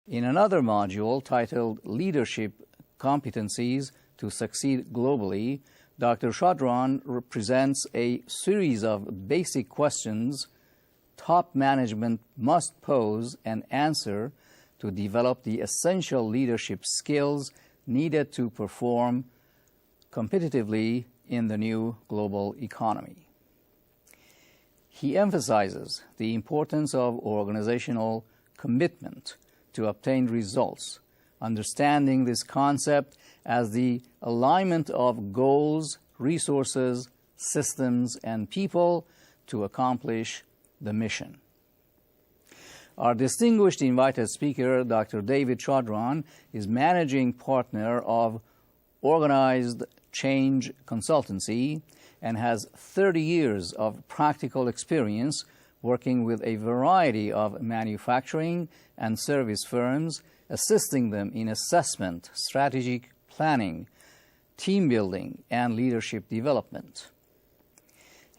In another module titled Leadership Competencies to Succeed Globally, Dr. Chaudron presents a series of basic questions top management must pose and answer to develop the essential leadership skills needed to perform competitively in the new global economy. He emphasizes the importance of organizational commitment to obtain results, understanding this concept as the alignment of goals, resources, systems, and people to accomplish the mission. Our distinguished invited speaker, Dr. David Chaudron, is managing partner of Organized Change Consultancy and has 30 years of practical experience working with a variety of manufacturing and service firms, assisting them in assessment, strategic planning, team building, and leadership development.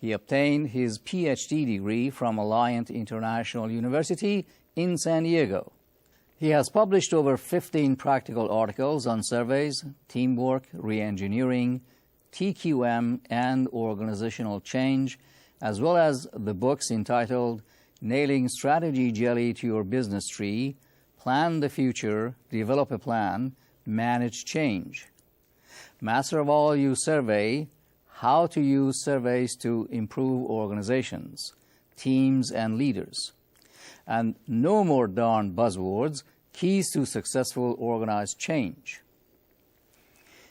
He obtained his PhD degree from Alliant International University in San Diego. He has published over 15 practical articles on surveys, teamwork, re-engineering, TQM, and organizational change, as well as the books entitled Nailing Strategy Jelly to Your Business Tree, Plan the Future, Develop a Plan, Manage Change, Master of All You Survey, How to Use Surveys to Improve Organizations, Teams, and Leaders, and No More Darn Buzzwords, Keys to Successful Organized Change.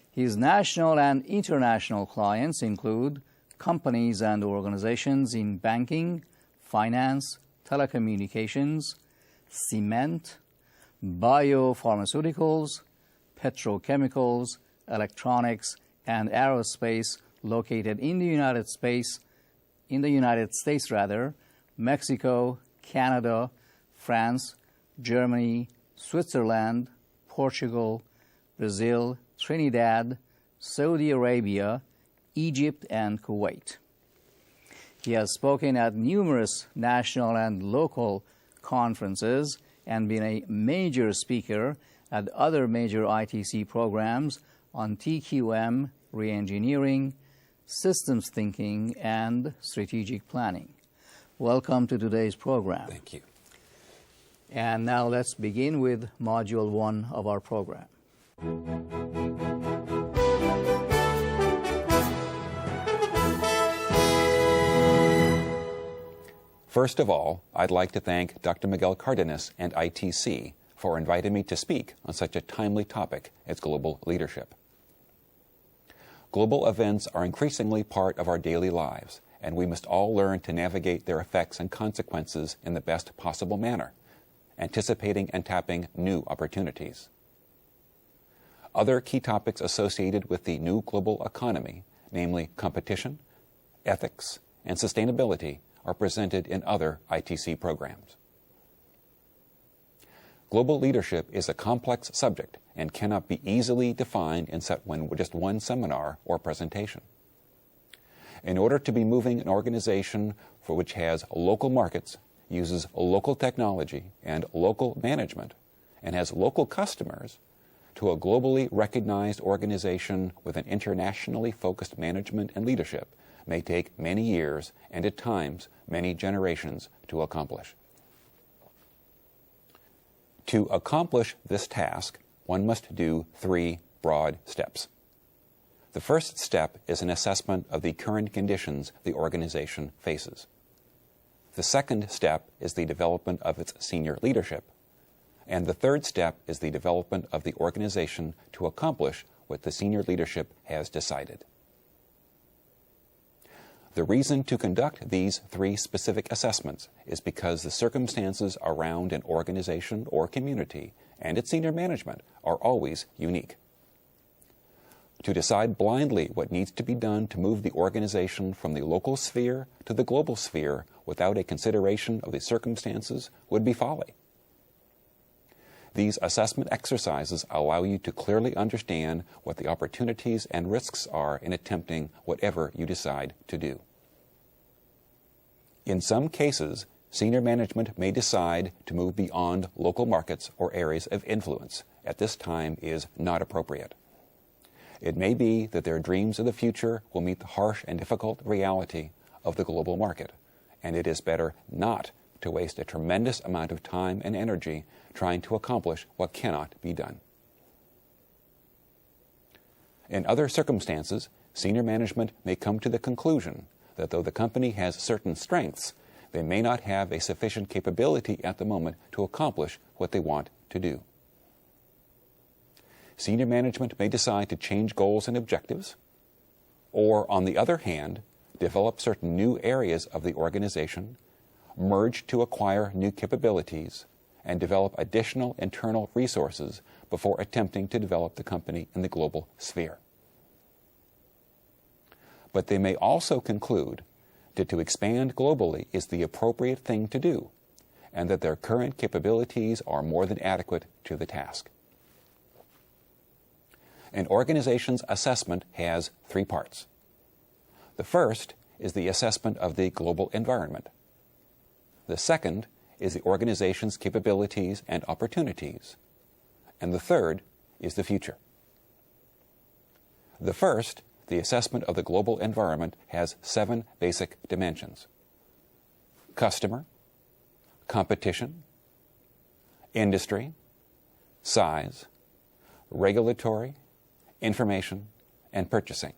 His national and international clients include companies and organizations in banking, finance, telecommunications, cement, biopharmaceuticals, petrochemicals, electronics, and aerospace located in the United States, Mexico, Canada, France, Germany, Switzerland, Portugal, Brazil, Trinidad, Saudi Arabia, Egypt, and Kuwait. He has spoken at numerous national and local conferences and been a major speaker at other major ITC programs on TQM, re-engineering, systems thinking, and strategic planning. Welcome to today's program. Thank you. And now let's begin with Module 1 of our program. First of all, I'd like to thank Dr. Miguel Cardenas and ITC for inviting me to speak on such a timely topic as global leadership. Global events are increasingly part of our daily lives, and we must all learn to navigate their effects and consequences in the best possible manner, anticipating and tapping new opportunities. Other key topics associated with the new global economy, namely competition, ethics, and sustainability, are presented in other ITC programs. Global leadership is a complex subject and cannot be easily defined in just one seminar or presentation. In order to be moving an organization for which has local markets, uses local technology and local management, and has local customers, to a globally recognized organization with an internationally focused management and leadership may take many years and at times many generations to accomplish. To accomplish this task, one must do 3 broad steps. The first step is an assessment of the current conditions the organization faces. The second step is the development of its senior leadership. And the third step is the development of the organization to accomplish what the senior leadership has decided. The reason to conduct these 3 specific assessments is because the circumstances around an organization or community and its senior management are always unique. To decide blindly what needs to be done to move the organization from the local sphere to the global sphere without a consideration of the circumstances would be folly. These assessment exercises allow you to clearly understand what the opportunities and risks are in attempting whatever you decide to do. In some cases, senior management may decide to move beyond local markets or areas of influence at this time is not appropriate. It may be that their dreams of the future will meet the harsh and difficult reality of the global market, and it is better not to waste a tremendous amount of time and energy trying to accomplish what cannot be done. In other circumstances, senior management may come to the conclusion that though the company has certain strengths, they may not have a sufficient capability at the moment to accomplish what they want to do. Senior management may decide to change goals and objectives, or, on the other hand, develop certain new areas of the organization, merge to acquire new capabilities, and develop additional internal resources before attempting to develop the company in the global sphere. But they may also conclude that to expand globally is the appropriate thing to do, and that their current capabilities are more than adequate to the task. An organization's assessment has three parts. The first is the assessment of the global environment. The second is the organization's capabilities and opportunities. And the third is the future. The first, the assessment of the global environment, has 7 basic dimensions: customer, competition, industry, size, regulatory, information, and purchasing.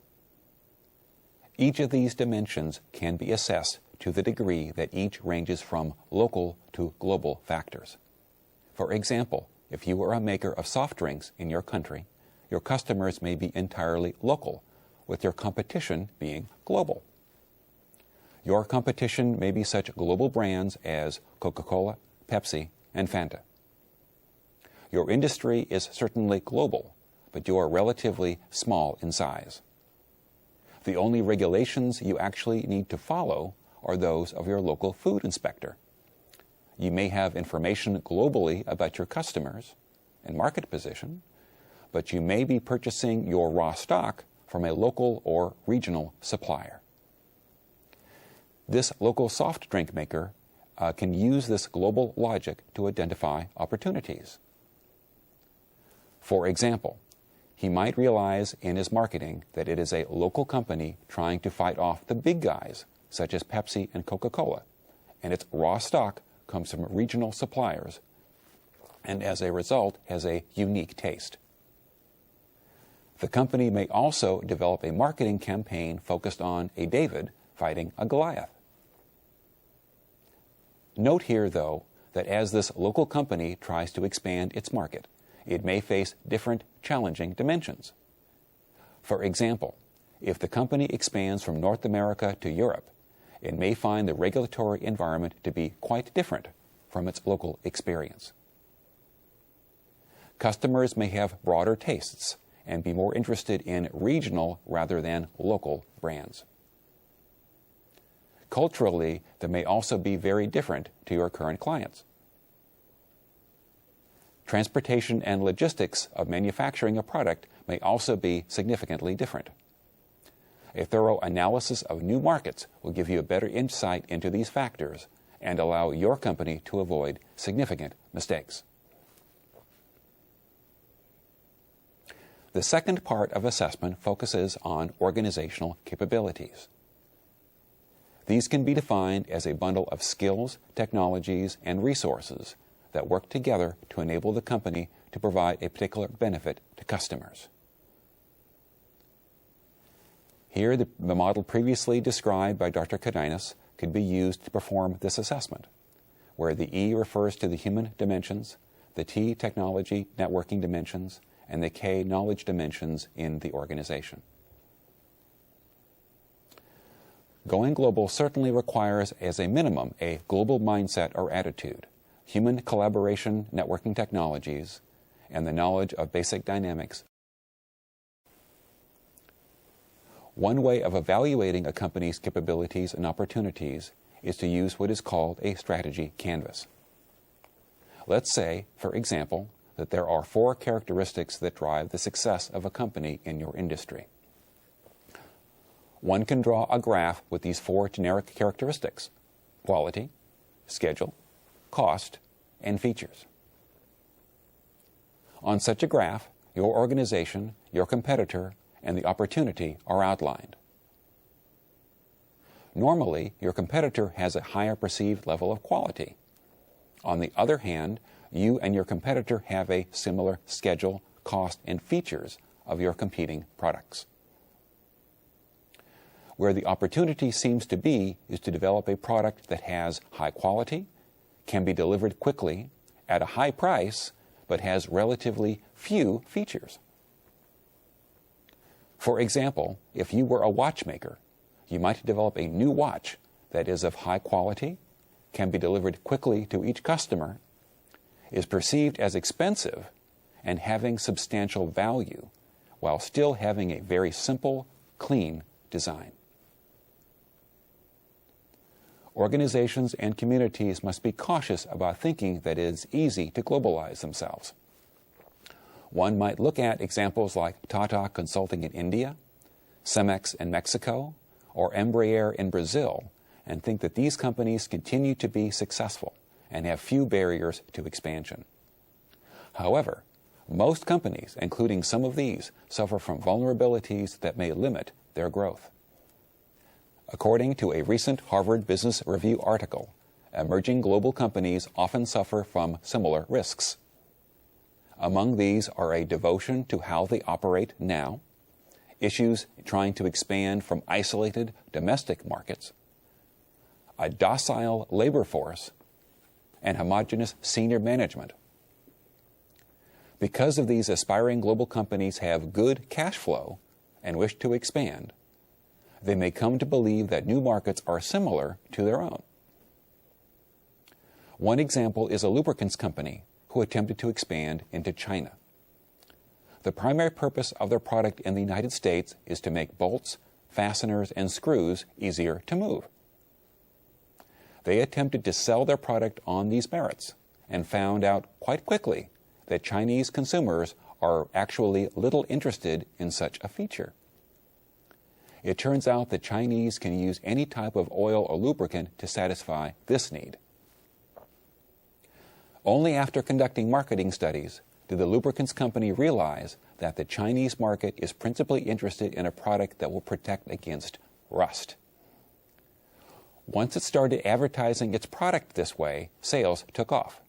Each of these dimensions can be assessed to the degree that each ranges from local to global factors. For example, if you are a maker of soft drinks in your country, your customers may be entirely local, with your competition being global. Your competition may be such global brands as Coca-Cola, Pepsi, and Fanta. Your industry is certainly global, but you are relatively small in size. The only regulations you actually need to follow are those of your local food inspector. You may have information globally about your customers and market position, but you may be purchasing your raw stock from a local or regional supplier. This local soft drink maker can use this global logic to identify opportunities. For example, he might realize in his marketing that it is a local company trying to fight off the big guys, such as Pepsi and Coca-Cola, and its raw stock comes from regional suppliers, and as a result has a unique taste. The company may also develop a marketing campaign focused on a David fighting a Goliath. Note here, though, that as this local company tries to expand its market, it may face different challenging dimensions. For example, if the company expands from North America to Europe, it may find the regulatory environment to be quite different from its local experience. Customers may have broader tastes and be more interested in regional rather than local brands. Culturally, they may also be very different to your current clients. Transportation and logistics of manufacturing a product may also be significantly different. A thorough analysis of new markets will give you a better insight into these factors and allow your company to avoid significant mistakes. The second part of assessment focuses on organizational capabilities. These can be defined as a bundle of skills, technologies, and resources that work together to enable the company to provide a particular benefit to customers. Here, the model previously described by Dr. Kadinas could be used to perform this assessment, where the E refers to the human dimensions, the T, technology, networking dimensions, and the K, knowledge dimensions in the organization. Going global certainly requires, as a minimum, a global mindset or attitude, human collaboration, networking technologies, and the knowledge of basic dynamics. One way of evaluating a company's capabilities and opportunities is to use what is called a strategy canvas. Let's say, for example, that there are 4 characteristics that drive the success of a company in your industry. One can draw a graph with these 4 generic characteristics: quality, schedule, cost, and features. On such a graph, your organization, your competitor, and the opportunity are outlined. Normally, your competitor has a higher perceived level of quality. On the other hand, you and your competitor have a similar schedule, cost, and features of your competing products. Where the opportunity seems to be is to develop a product that has high quality, can be delivered quickly, at a high price, but has relatively few features. For example, if you were a watchmaker, you might develop a new watch that is of high quality, can be delivered quickly to each customer, is perceived as expensive, and having substantial value, while still having a very simple, clean design. Organizations and communities must be cautious about thinking that it is easy to globalize themselves. One might look at examples like Tata Consulting in India, Cemex in Mexico, or Embraer in Brazil, and think that these companies continue to be successful and have few barriers to expansion. However, most companies, including some of these, suffer from vulnerabilities that may limit their growth. According to a recent Harvard Business Review article, emerging global companies often suffer from similar risks. Among these are a devotion to how they operate now, issues trying to expand from isolated domestic markets, a docile labor force, and homogeneous senior management. Because of these, aspiring global companies have good cash flow and wish to expand, they may come to believe that new markets are similar to their own. One example is a lubricants company who attempted to expand into China. The primary purpose of their product in the United States is to make bolts, fasteners, and screws easier to move. They attempted to sell their product on these merits and found out quite quickly that Chinese consumers are actually little interested in such a feature. It turns out that Chinese can use any type of oil or lubricant to satisfy this need. Only after conducting marketing studies did the lubricants company realize that the Chinese market is principally interested in a product that will protect against rust. Once it started advertising its product this way, sales took off.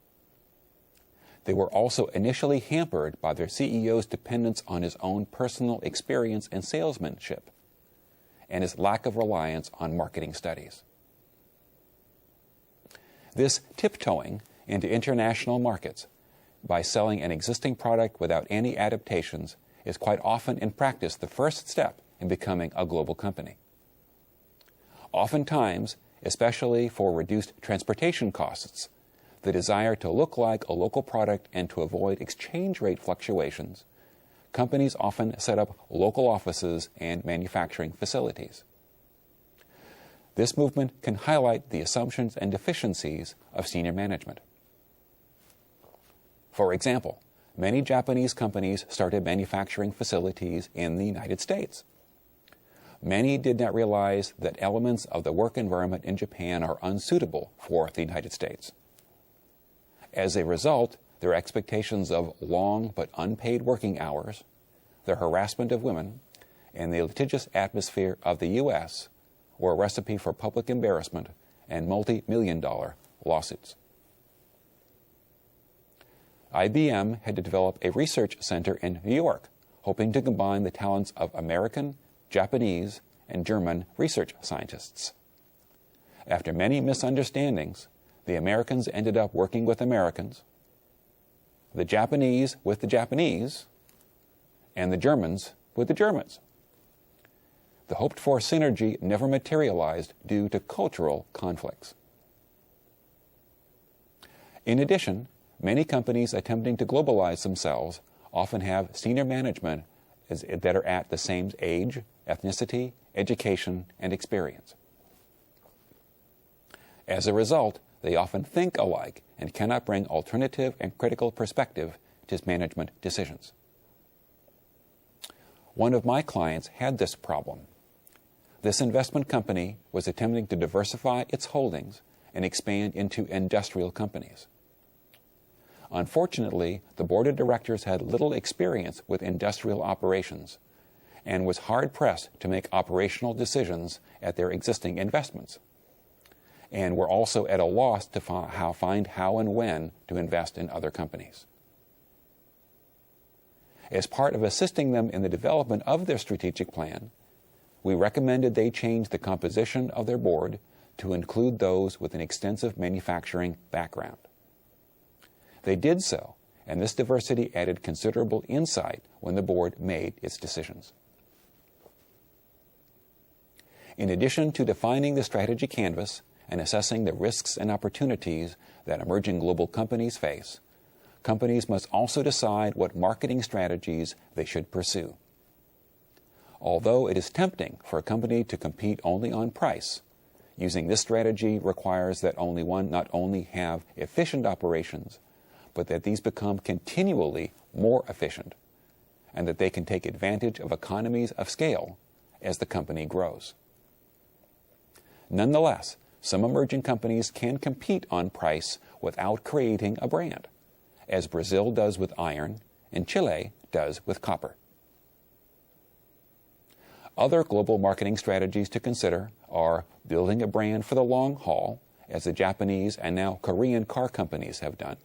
They were also initially hampered by their CEO's dependence on his own personal experience and salesmanship, and his lack of reliance on marketing studies. This tiptoeing into international markets by selling an existing product without any adaptations is quite often in practice the first step in becoming a global company. Oftentimes, especially for reduced transportation costs, the desire to look like a local product and to avoid exchange rate fluctuations, companies often set up local offices and manufacturing facilities. This movement can highlight the assumptions and deficiencies of senior management. For example, many Japanese companies started manufacturing facilities in the United States. Many did not realize that elements of the work environment in Japan are unsuitable for the United States. As a result, their expectations of long but unpaid working hours, the harassment of women, and the litigious atmosphere of the U.S. were a recipe for public embarrassment and multi-million-dollar lawsuits. IBM had to develop a research center in New York, hoping to combine the talents of American, Japanese, and German research scientists. After many misunderstandings, the Americans ended up working with Americans, the Japanese with the Japanese, and the Germans with the Germans. The hoped-for synergy never materialized due to cultural conflicts. In addition, many companies attempting to globalize themselves often have senior management that are at the same age, ethnicity, education, and experience. As a result, they often think alike and cannot bring alternative and critical perspective to management decisions. One of my clients had this problem. This investment company was attempting to diversify its holdings and expand into industrial companies. Unfortunately, the board of directors had little experience with industrial operations and was hard-pressed to make operational decisions at their existing investments, and were also at a loss to find how and when to invest in other companies. As part of assisting them in the development of their strategic plan, we recommended they change the composition of their board to include those with an extensive manufacturing background. They did so, and this diversity added considerable insight when the board made its decisions. In addition to defining the strategy canvas and assessing the risks and opportunities that emerging global companies face, companies must also decide what marketing strategies they should pursue. Although it is tempting for a company to compete only on price, using this strategy requires that one not only have efficient operations, but that these become continually more efficient, and that they can take advantage of economies of scale as the company grows. Nonetheless, some emerging companies can compete on price without creating a brand, as Brazil does with iron and Chile does with copper. Other global marketing strategies to consider are building a brand for the long haul, as the Japanese and now Korean car companies have done,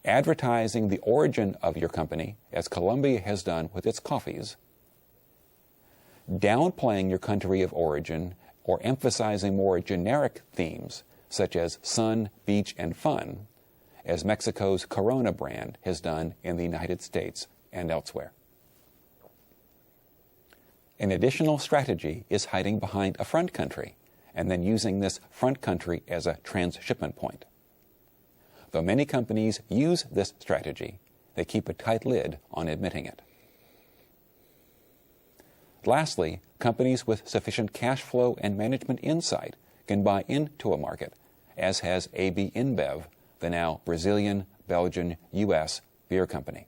advertising the origin of your company, as Colombia has done with its coffees, downplaying your country of origin or emphasizing more generic themes such as sun, beach, and fun, as Mexico's Corona brand has done in the United States and elsewhere. An additional strategy is hiding behind a front country and then using this front country as a transshipment point. Though many companies use this strategy, they keep a tight lid on admitting it. Lastly, companies with sufficient cash flow and management insight can buy into a market, as has AB InBev, the now Brazilian, Belgian, U.S. beer company.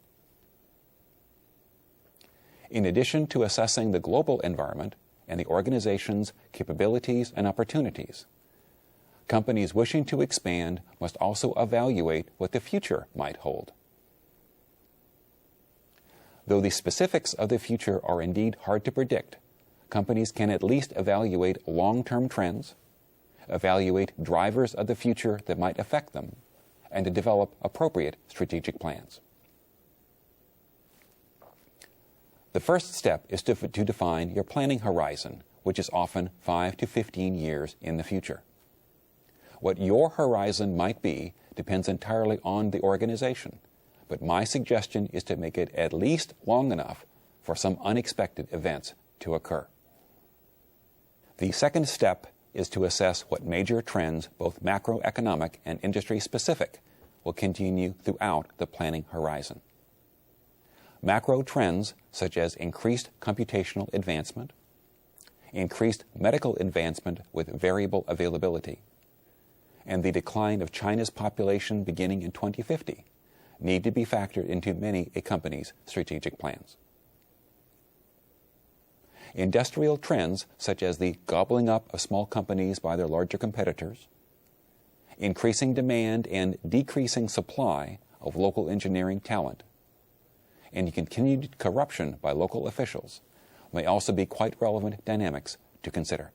In addition to assessing the global environment and the organization's capabilities and opportunities, companies wishing to expand must also evaluate what the future might hold. Though the specifics of the future are indeed hard to predict, companies can at least evaluate long-term trends, evaluate drivers of the future that might affect them, and to develop appropriate strategic plans. The first step is to define your planning horizon, which is often 5 to 15 years in the future. What your horizon might be depends entirely on the organization, but my suggestion is to make it at least long enough for some unexpected events to occur. The second step is to assess what major trends, both macroeconomic and industry-specific, will continue throughout the planning horizon. Macro trends such as increased computational advancement, increased medical advancement with variable availability, and the decline of China's population beginning in 2050 need to be factored into many a company's strategic plans. Industrial trends such as the gobbling up of small companies by their larger competitors, increasing demand and decreasing supply of local engineering talent, and continued corruption by local officials may also be quite relevant dynamics to consider.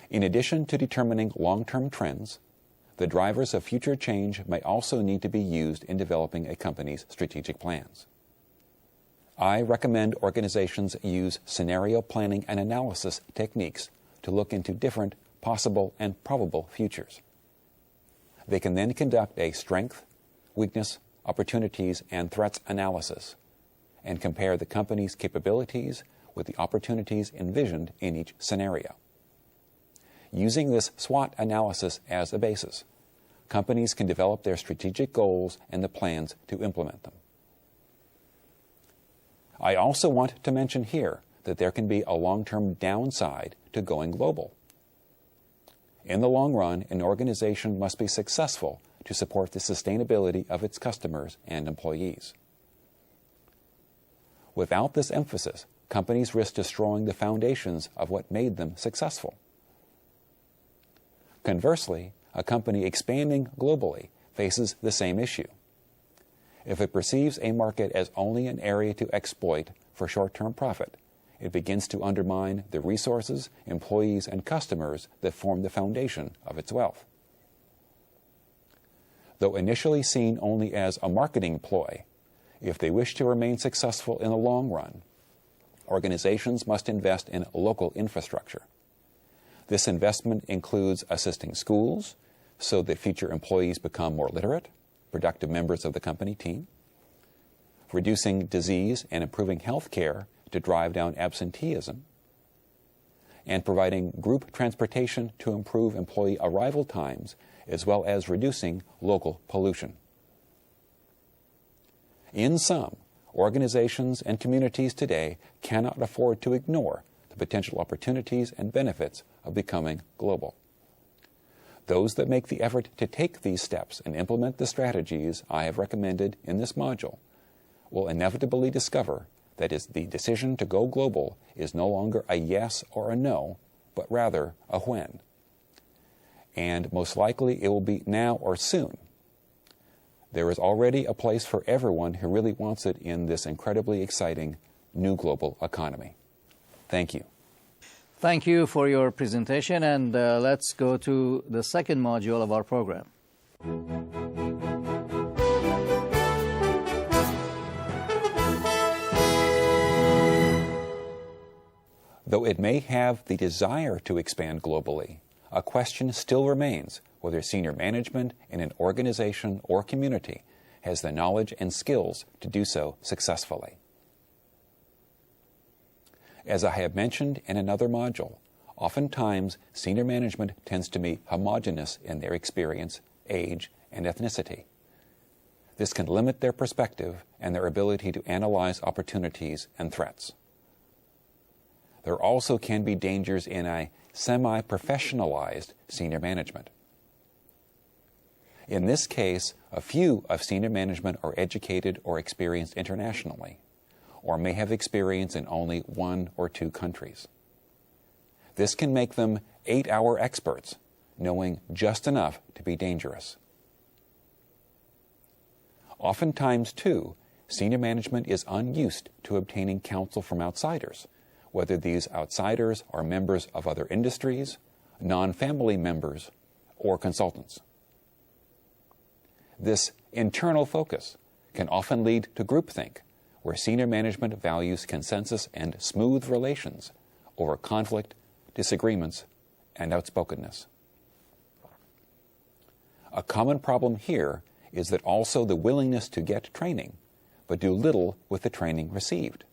In addition to determining long-term trends, the drivers of future change may also need to be used in developing a company's strategic plans. I recommend organizations use scenario planning and analysis techniques to look into different possible and probable futures. They can then conduct a strength, weakness, opportunities, and threats analysis and compare the company's capabilities with the opportunities envisioned in each scenario. Using this SWOT analysis as a basis, companies can develop their strategic goals and the plans to implement them. I also want to mention here that there can be a long-term downside to going global. In the long run, an organization must be successful to support the sustainability of its customers and employees. Without this emphasis, companies risk destroying the foundations of what made them successful. Conversely, a company expanding globally faces the same issue. If it perceives a market as only an area to exploit for short-term profit, it begins to undermine the resources, employees, and customers that form the foundation of its wealth. Though initially seen only as a marketing ploy, if they wish to remain successful in the long run, organizations must invest in local infrastructure. This investment includes assisting schools so that future employees become more literate, productive members of the company team, reducing disease and improving health care to drive down absenteeism, and providing group transportation to improve employee arrival times as well as reducing local pollution. In sum, organizations and communities today cannot afford to ignore the potential opportunities and benefits of becoming global. Those that make the effort to take these steps and implement the strategies I have recommended in this module will inevitably discover that the decision to go global is no longer a yes or a no, but rather a when. And most likely it will be now or soon. There is already a place for everyone who really wants it in this incredibly exciting new global economy. Thank you. Thank you for your presentation, and let's go to the second module of our program. Though it may have the desire to expand globally, a question still remains whether senior management in an organization or community has the knowledge and skills to do so successfully. As I have mentioned in another module, oftentimes senior management tends to be homogeneous in their experience, age, and ethnicity. This can limit their perspective and their ability to analyze opportunities and threats. There also can be dangers in a semi-professionalized senior management. In this case, a few of senior management are educated or experienced internationally, or may have experience in only 1 or 2 countries. This can make them 8-hour experts, knowing just enough to be dangerous. Oftentimes, too, senior management is unused to obtaining counsel from outsiders, whether these outsiders are members of other industries, non-family members, or consultants. This internal focus can often lead to groupthink, where senior management values consensus and smooth relations over conflict, disagreements, and outspokenness. A common problem here is that also the willingness to get training, but do little with the training received.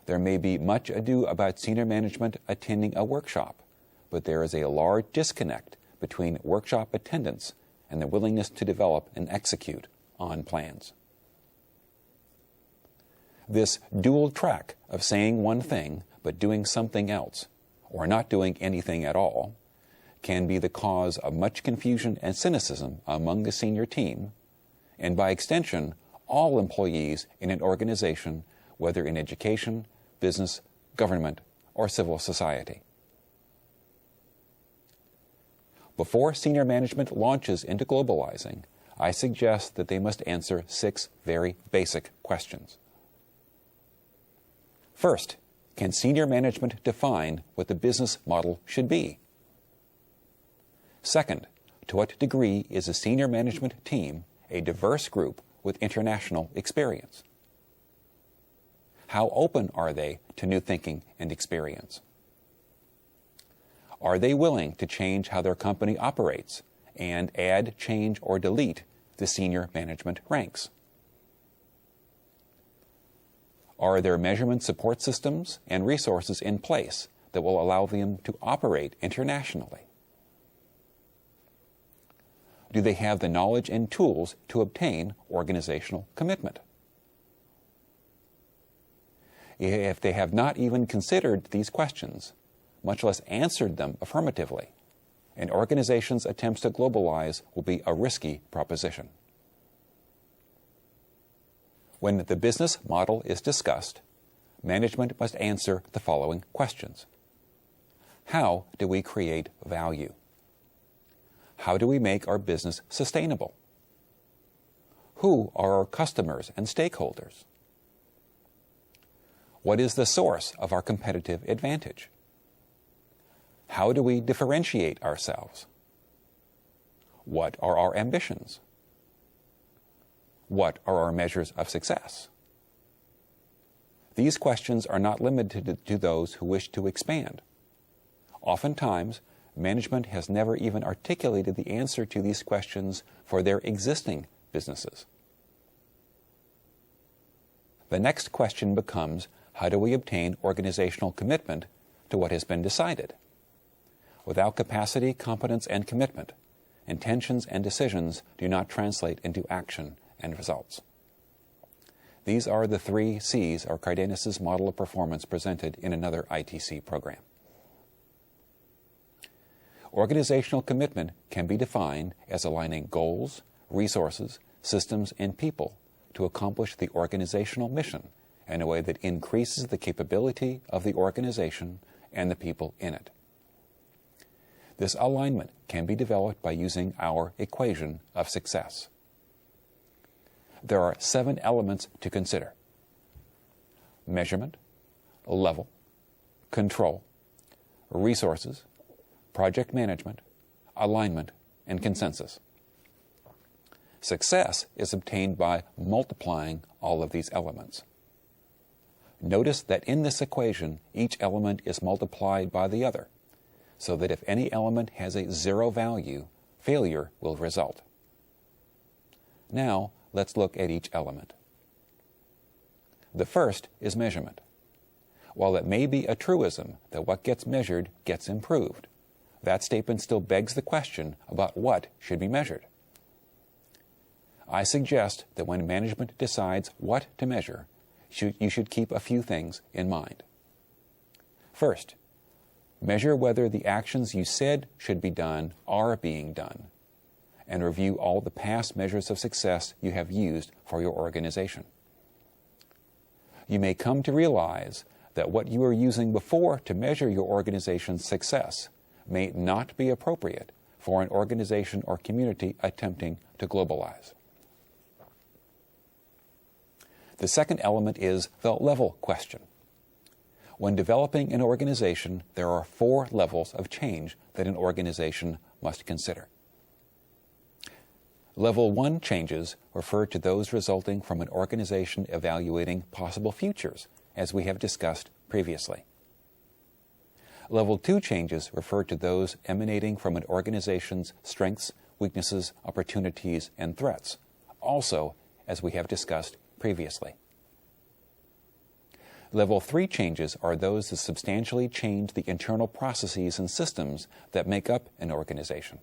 There may be much ado about senior management attending a workshop, but there is a large disconnect between workshop attendance and the willingness to develop and execute on plans. This dual track of saying one thing but doing something else, or not doing anything at all, can be the cause of much confusion and cynicism among the senior team, and by extension, all employees in an organization, whether in education, business, government, or civil society. Before senior management launches into globalizing, I suggest that they must answer 6 very basic questions. First, can senior management define what the business model should be? Second, to what degree is a senior management team a diverse group with international experience? How open are they to new thinking and experience? Are they willing to change how their company operates and add, change, or delete the senior management ranks? Are there measurement support systems and resources in place that will allow them to operate internationally? Do they have the knowledge and tools to obtain organizational commitment? If they have not even considered these questions, much less answered them affirmatively, an organization's attempts to globalize will be a risky proposition. When the business model is discussed, management must answer the following questions. How do we create value? How do we make our business sustainable? Who are our customers and stakeholders? What is the source of our competitive advantage? How do we differentiate ourselves? What are our ambitions? What are our measures of success? These questions are not limited to those who wish to expand. Oftentimes, management has never even articulated the answer to these questions for their existing businesses. The next question becomes, how do we obtain organizational commitment to what has been decided? Without capacity, competence, and commitment, intentions and decisions do not translate into action and results. These are the 3 C's of Cardenas' model of performance presented in another ITC program. Organizational commitment can be defined as aligning goals, resources, systems, and people to accomplish the organizational mission in a way that increases the capability of the organization and the people in it. This alignment can be developed by using our equation of success. There are 7 elements to consider: measurement, level, control, resources, project management, alignment, and consensus. Success is obtained by multiplying all of these elements. Notice that in this equation, each element is multiplied by the other, so that if any element has a 0 value, failure will result. Now, let's look at each element. The first is measurement. While it may be a truism that what gets measured gets improved, that statement still begs the question about what should be measured. I suggest that when management decides what to measure, you should keep a few things in mind. First, measure whether the actions you said should be done are being done, and review all the past measures of success you have used for your organization. You may come to realize that what you were using before to measure your organization's success may not be appropriate for an organization or community attempting to globalize. The second element is the level question. When developing an organization, there are 4 levels of change that an organization must consider. Level 1 changes refer to those resulting from an organization evaluating possible futures, as we have discussed previously. Level 2 changes refer to those emanating from an organization's strengths, weaknesses, opportunities, and threats, also as we have discussed previously. Level 3 changes are those that substantially change the internal processes and systems that make up an organization.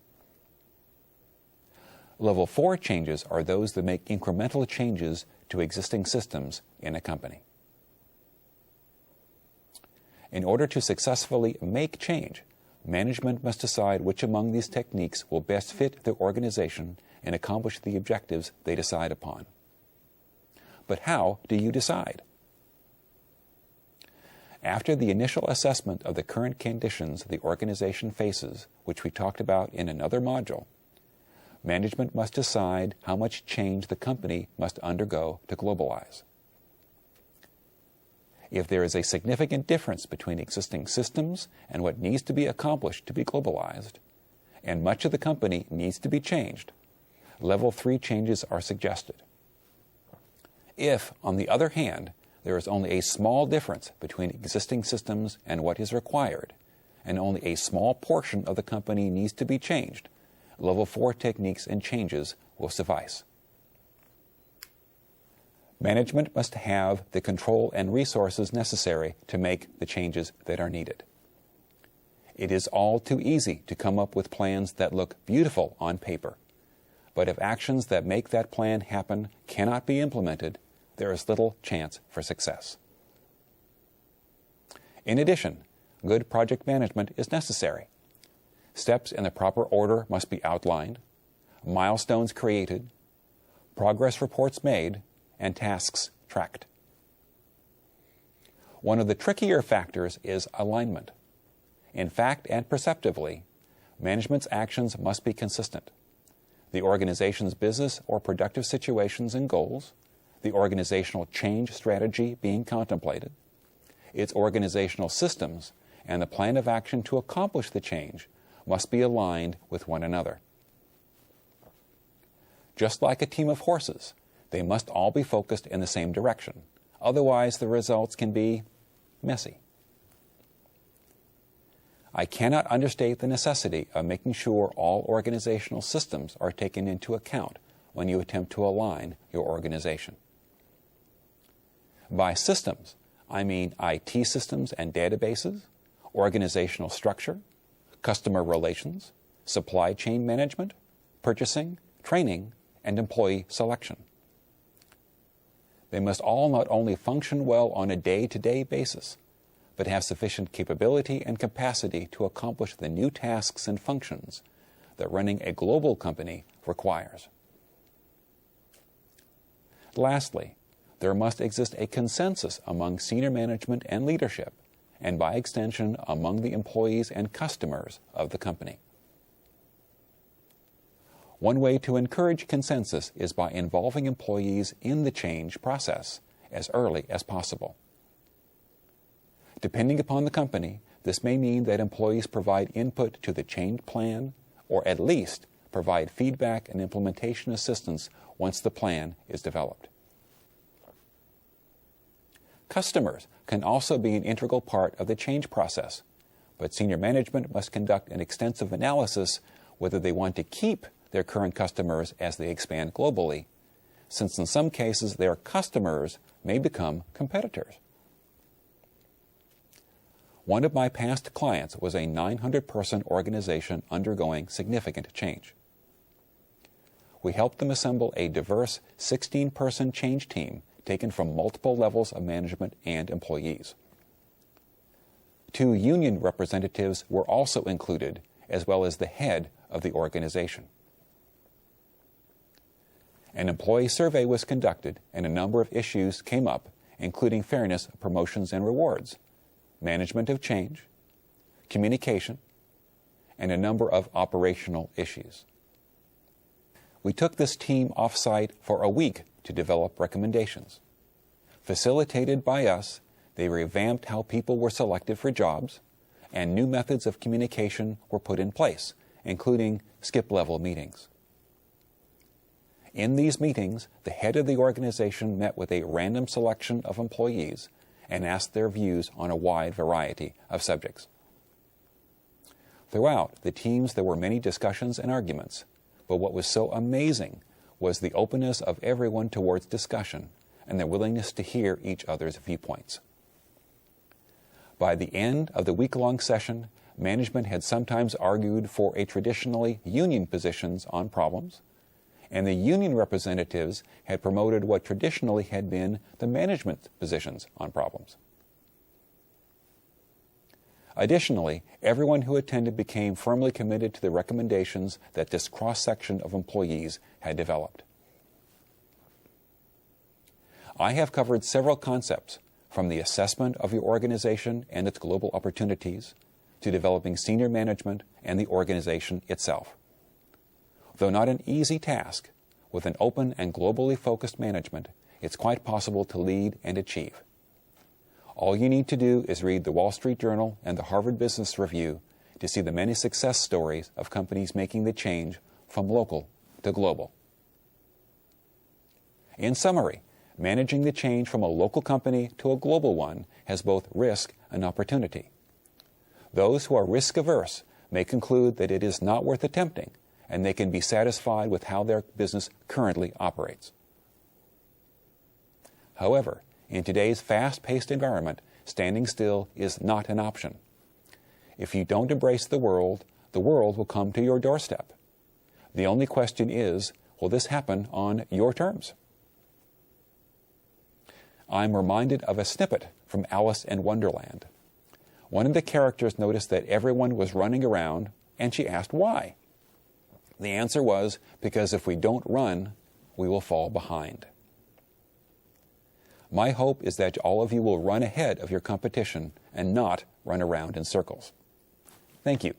Level 4 changes are those that make incremental changes to existing systems in a company. In order to successfully make change, management must decide which among these techniques will best fit the organization and accomplish the objectives they decide upon. But how do you decide? After the initial assessment of the current conditions the organization faces, which we talked about in another module, management must decide how much change the company must undergo to globalize. If there is a significant difference between existing systems and what needs to be accomplished to be globalized, and much of the company needs to be changed, Level 3 changes are suggested. If, on the other hand, there is only a small difference between existing systems and what is required, and only a small portion of the company needs to be changed, Level 4 techniques and changes will suffice. Management must have the control and resources necessary to make the changes that are needed. It is all too easy to come up with plans that look beautiful on paper, but if actions that make that plan happen cannot be implemented, there is little chance for success. In addition, good project management is necessary. Steps in the proper order must be outlined, milestones created, progress reports made, and tasks tracked. One of the trickier factors is alignment. In fact and perceptively, Management's actions must be consistent. The organization's business or productive situations and goals, the organizational change strategy being contemplated, its organizational systems, and the plan of action to accomplish the change must be aligned with one another. Just like a team of horses, they must all be focused in the same direction. Otherwise, the results can be messy. I cannot understate the necessity of making sure all organizational systems are taken into account when you attempt to align your organization. By systems, I mean IT systems and databases, organizational structure, customer relations, supply chain management, purchasing, training, and employee selection. They must all not only function well on a day-to-day basis, but have sufficient capability and capacity to accomplish the new tasks and functions that running a global company requires. Lastly, there must exist a consensus among senior management and leadership, and by extension among the employees and customers of the company. One way to encourage consensus is by involving employees in the change process as early as possible. Depending upon the company, this may mean that employees provide input to the change plan, or at least provide feedback and implementation assistance once the plan is developed. Customers can also be an integral part of the change process, but senior management must conduct an extensive analysis whether they want to keep their current customers as they expand globally, since in some cases their customers may become competitors. One of my past clients was a 900-person organization undergoing significant change. We helped them assemble a diverse 16-person change team taken from multiple levels of management and employees. 2 union representatives were also included, as well as the head of the organization. An employee survey was conducted and a number of issues came up, including fairness of promotions and rewards, management of change, communication, and a number of operational issues. We took this team off-site for a week to develop recommendations. Facilitated by us, they revamped how people were selected for jobs, and new methods of communication were put in place, including skip-level meetings. In these meetings, the head of the organization met with a random selection of employees and asked their views on a wide variety of subjects. Throughout the teams, there were many discussions and arguments, but what was so amazing was the openness of everyone towards discussion and their willingness to hear each other's viewpoints. By the end of the week-long session, management had sometimes argued for a traditionally union positions on problems, and the union representatives had promoted what traditionally had been the management positions on problems. Additionally, everyone who attended became firmly committed to the recommendations that this cross-section of employees had developed. I have covered several concepts, from the assessment of your organization and its global opportunities, to developing senior management and the organization itself. Though not an easy task, with an open and globally focused management, it's quite possible to lead and achieve. All you need to do is read the Wall Street Journal and the Harvard Business Review to see the many success stories of companies making the change from local to global. In summary, managing the change from a local company to a global one has both risk and opportunity. Those who are risk-averse may conclude that it is not worth attempting, and they can be satisfied with how their business currently operates. However, in today's fast-paced environment, standing still is not an option. If you don't embrace the world will come to your doorstep. The only question is, will this happen on your terms? I'm reminded of a snippet from Alice in Wonderland. One of the characters noticed that everyone was running around, and she asked why. The answer was, because if we don't run, we will fall behind. My hope is that all of you will run ahead of your competition and not run around in circles. Thank you.